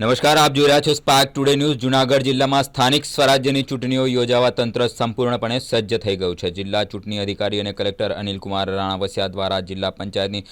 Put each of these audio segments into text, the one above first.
નમસ્કાર, આપ જોઈ રહ્યા છો સ્પાર્ક ટુડે ન્યૂઝ। જૂનાગઢ જિલ્લામાં સ્થાનિક સ્વરાજ્યની ચૂંટણીઓ યોજાવા તંત્ર સંપૂર્ણપણે સજ્જ થઈ ગયું છે। જિલ્લા ચૂંટણી અધિકારી અને કલેક્ટર અનિલકુમાર રાણાવસિયા દ્વારા જિલ્લા પંચાયતની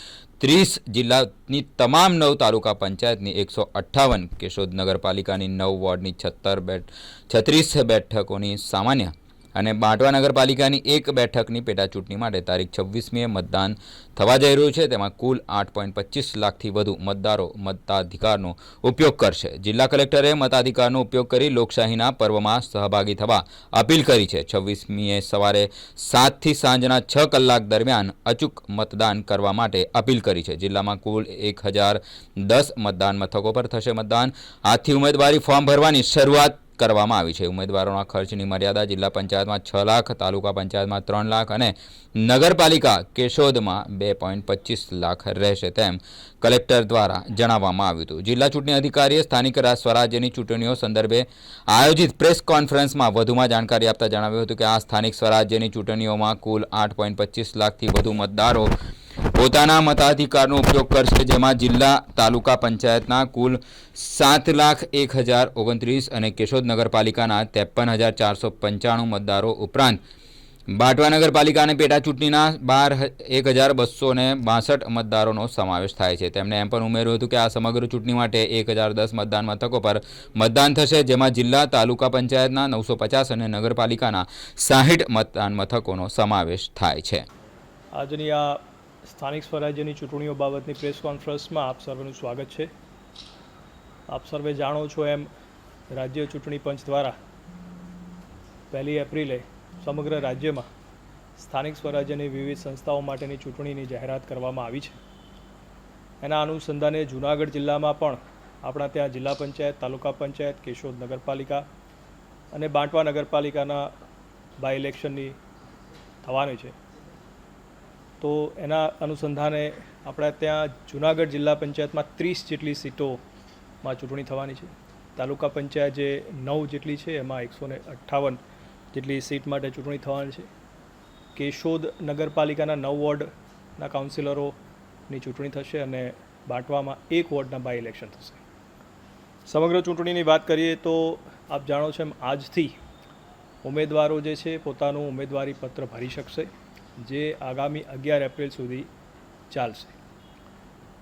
30 જિલ્લાની તમામ 9 તાલુકા પંચાયતની 158, કેશોદ નગરપાલિકાની 9 વોર્ડની 36 બેઠકોની સામાન્ય અને બાંટવા નગરપાલિકાની 1 બેઠકની પેટા ચૂંટણી માટે તારીખ 26મીએ મતદાન થવા જઈ રહ્યું છે। તેમાં કુલ 8.25 લાખથી વધુ મતદારો મતાધિકારનો ઉપયોગ કરશે। જિલ્લા કલેક્ટરે મતાધિકારનો ઉપયોગ કરી લોકશાહીના પર્વમાં સહભાગી થવા અપીલ કરી છે। 26મીએ સવારે 7 થી સાંજના 6 કલાક દરમિયાન અચૂક મતદાન કરવા માટે અપીલ કરી છે। જિલ્લામાં કુલ 1010 મતદાન મથકો પર થશે મતદાન। આજથી ઉમેદવારી ફોર્મ ભરવાની શરૂઆત કરવામાં આવી છે। ઉમેદવારોના ખર્ચની મર્યાદા જિલ્લા પંચાયતમાં 6 લાખ, તાલુકા પંચાયતમાં 3 લાખ અને નગરપાલિકા કેશોદમાં 2.25 લાખ રહેશે તેમ કલેક્ટર દ્વારા જણાવવામાં આવ્યું હતું। જિલ્લા ચૂંટણી અધિકારીએ સ્થાનિક સ્વરાજ્યની ચૂંટણીઓ સંદર્ભે આયોજિત પ્રેસ કોન્ફરન્સમાં વધુમાં જાણકારી આપતા જણાવ્યું હતું કે આ સ્થાનિક સ્વરાજ્યની ચૂંટણીઓમાં કુલ 8.25 લાખથી વધુ મતદારો પોતાના મતાધિકારનો ઉપયોગ કરશે, જેમાં જિલ્લા તાલુકા પંચાયતના કુલ 7,01,029 અને કેશોદ નગરપાલિકાના 53,495 મતદારો ઉપરાંત બાંટવા નગરપાલિકાની પેટા ચૂંટણીના 1,262 મતદારોનો સમાવેશ થાય છે। તેમણે એમ પણ ઉમેર્યું હતું કે આ સમગ્ર ચૂંટણી માટે 1,010 મતદાન મથકો પર મતદાન થશે, જેમાં જિલ્લા તાલુકા પંચાયતના 950 અને નગરપાલિકાના 60 મતદાન મથકોનો સમાવેશ થાય છે। આજની આ સ્થાનિક સ્વરાજ્યની ચૂંટણીઓ બાબતની પ્રેસ કોન્ફરન્સમાં આપ સર્વેનું સ્વાગત છે। આપ સર્વે જાણો છો એમ રાજ્ય ચૂંટણી પંચ દ્વારા 1 એપ્રિલે સમગ્ર રાજ્યમાં સ્થાનિક સ્વરાજ્યની વિવિધ સંસ્થાઓ માટેની ચૂંટણીની જાહેરાત કરવામાં આવી છે। એના અનુસંધાને જૂનાગઢ જિલ્લામાં પણ આપણા ત્યાં જિલ્લા પંચાયત, તાલુકા પંચાયત, કેશોદ નગરપાલિકા અને બાંટવા નગરપાલિકાના બાય ઇલેક્શનની થવાની છે। તો એના અનુસંધાને આપણા ત્યાં જૂનાગઢ જિલ્લા પંચાયતમાં 30 જેટલી સીટોમાં ચૂંટણી થવાની છે। તાલુકા પંચાયત જે 9 જેટલી છે એમાં 158 જેટલી સીટ માટે ચૂંટણી થવાની છે। કેશોદ નગરપાલિકાના 9 વોર્ડના કાઉન્સિલરોની ચૂંટણી થશે અને બાંટવામાં 1 વોર્ડના બાય ઇલેક્શન થશે। સમગ્ર ચૂંટણીની વાત કરીએ તો આપ જાણો છો એમ આજથી ઉમેદવારો જે છે પોતાનું ઉમેદવારી પત્ર ભરી શકશે, જે આગામી 11 એપ્રિલ સુધી ચાલશે।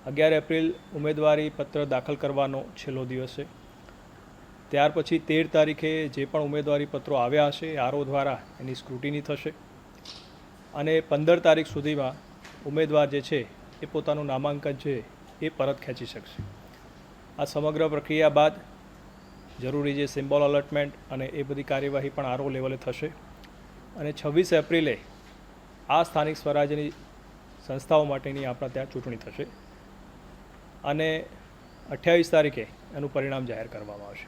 11 એપ્રિલ ઉમેદવારી પત્ર દાખલ કરવાનો છેલ્લો દિવસ છે। ત્યાર પછી 13 તારીખે જે પણ ઉમેદવારી પત્રો આવ્યા હશે આરઓ દ્વારા એની સ્ક્રુટિની થશે અને 15 તારીખ સુધીમાં ઉમેદવાર જે છે એ પોતાનું નામાંકન છે એ પરત ખેંચી શકશે। આ સમગ્ર પ્રક્રિયા બાદ જરૂરી જે સિમ્બોલ અલોટમેન્ટ અને એ બધી કાર્યવાહી પણ આરઓ લેવલે થશે અને 26 એપ્રિલે આ સ્થાનિક સ્વરાજ્યની સંસ્થાઓ માટેની આપણા ત્યાં ચૂંટણી થશે અને 28 તારીખે એનું પરિણામ જાહેર કરવામાં આવશે।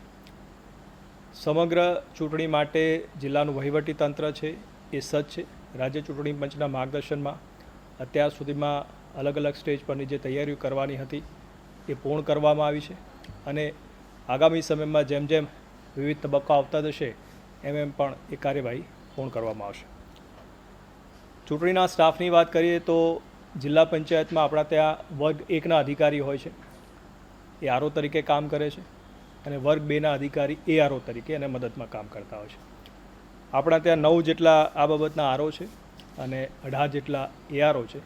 સમગ્ર ચૂંટણી માટે જિલ્લાનું વહીવટી તંત્ર છે એ સજ્જ છે। રાજ્ય ચૂંટણી પંચના માર્ગદર્શનમાં અત્યાર સુધીમાં અલગ અલગ સ્ટેજ પરની જે તૈયારીઓ કરવાની હતી એ પૂર્ણ કરવામાં આવી છે અને આગામી સમયમાં જેમ જેમ વિવિધ તબક્કા આવતા જશે એમ પણ એ કાર્યવાહી પૂર્ણ કરવામાં આવશે। ચૂંટણીના સ્ટાફની વાત કરીએ તો જિલ્લા પંચાયતમાં આપણા ત્યાં વર્ગ 1ના અધિકારી હોય છે, એ આરઓ તરીકે કામ કરે છે અને વર્ગ 2ના અધિકારી એઆરઓ તરીકે એને મદદમાં કામ કરતા હોય છે। આપણા ત્યાં 9 જેટલા આ બાબતના આરઓ છે અને 18 જેટલા એઆરઓ છે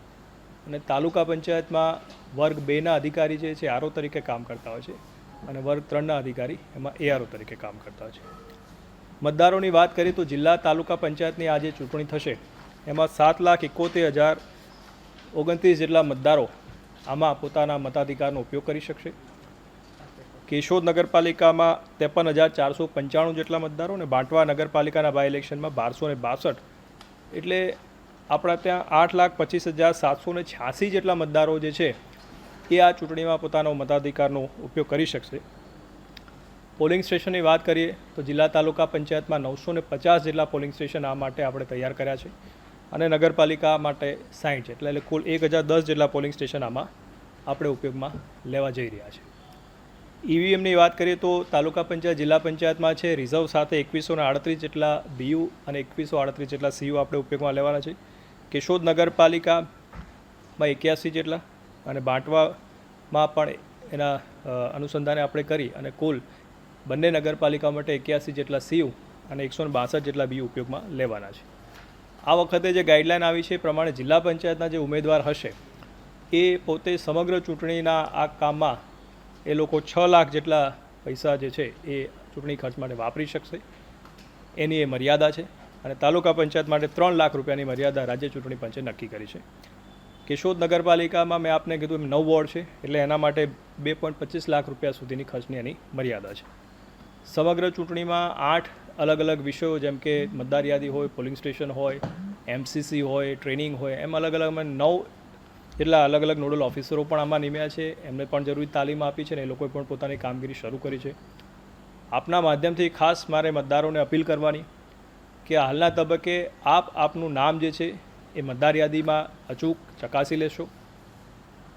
અને તાલુકા પંચાયતમાં વર્ગ 2ના અધિકારી જે છે આરઓ તરીકે કામ કરતા હોય છે અને વર્ગ 3ના અધિકારી એમાં એઆરઓ તરીકે કામ કરતા હોય છે। મતદારોની વાત કરીએ તો જિલ્લા તાલુકા પંચાયતની આ જે ચૂંટણી થશે એમાં 7,71,029 જેટલા મતદારો આમાં પોતાના મતાધિકારનો ઉપયોગ કરી શકશે। કેશોદ નગરપાલિકામાં 53,495 જેટલા મતદારો અને બાંટવા નગરપાલિકાના બાય ઇલેક્શનમાં 1262, એટલે આપણા ત્યાં 8,25,786 જેટલા મતદારો જે છે એ આ ચૂંટણીમાં પોતાનો મતાધિકારનો ઉપયોગ કરી શકશે। પોલિંગ સ્ટેશનની વાત કરીએ તો જિલ્લા તાલુકા પંચાયતમાં 950 જેટલા પોલિંગ સ્ટેશન આ માટે આપણે તૈયાર કર્યા છે અને નગરપાલિકા માટે 60 એટલે કુલ 1,010 જેટલા પોલિંગ સ્ટેશન આમાં આપણે ઉપયોગમાં લેવા જઈ રહ્યા છે। ઈવીએમની વાત કરીએ તો તાલુકા પંચાયત જિલ્લા પંચાયતમાં છે રિઝર્વ સાથે 2138 જેટલા બીયુ અને 2138 જેટલા સીયુ આપણે ઉપયોગમાં લેવાના છે। કેશોદ નગરપાલિકામાં 81 જેટલા અને બાંટવામાં પણ એના અનુસંધાને આપણે કરી અને કુલ બંને નગરપાલિકા માટે 81 જેટલા CU અને 162 જેટલા BU ઉપયોગમાં લેવાના છે. આ વખતે જે ગાઈડલાઈન આવી છે એ પ્રમાણે જિલ્લા પંચાયતના જે ઉમેદવાર હશે એ પોતે સમગ્ર ચૂંટણીના આ કામમાં એ લોકો 6 લાખ જેટલા પૈસા જે છે એ ચૂંટણી ખર્ચ માટે વાપરી શકશે. એની એ મર્યાદા છે અને તાલુકા પંચાયત માટે 3 લાખ રૂપિયાની મર્યાદા રાજ્ય ચૂંટણી પંચે નક્કી કરી છે. કેશોદ નગરપાલિકામાં મેં આપને કીધું એમ 9 વોર્ડ છે એટલે એના માટે 2.25 લાખ રૂપિયા સુધીની ખર્ચની એની મર્યાદા છે. સમગ્ર ચૂંટણીમાં 8 અલગ અલગ વિષયો જેમ કે મતદાર યાદી હોય, પોલિંગ સ્ટેશન હોય, MCC હોય, ટ્રેનિંગ હોય, એમ અલગ અલગ 9 જેટલા અલગ અલગ નોડલ ઓફિસરો પણ આમાં નિમ્યા છે. એમને પણ જરૂરી તાલીમ આપી છે અને એ લોકોએ પણ પોતાની કામગીરી શરૂ કરી છે. આપના માધ્યમથી ખાસ મારે મતદારોને અપીલ કરવાની કે હાલના તબક્કે આપનું નામ જે છે એ મતદાર યાદીમાં અચૂક ચકાસી લેશો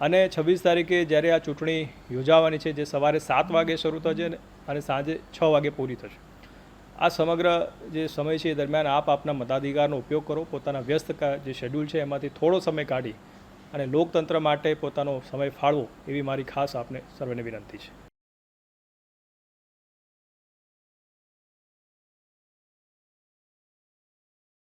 અને 26 તારીખે જ્યારે આ ચૂંટણી યોજાવાની છે જે સવારે 7 વાગે શરૂ થશે અને સાંજે 6 વાગે પૂરી થશે. આ સમગ્ર જે સમય છે એ દરમિયાન આપના મતાધિકારનો ઉપયોગ કરો. પોતાના વ્યસ્ત જે શેડ્યુલ છે એમાંથી થોડો સમય કાઢી અને લોકતંત્ર માટે પોતાનો સમય ફાળવો એવી મારી ખાસ આપને સર્વેને વિનંતી છે.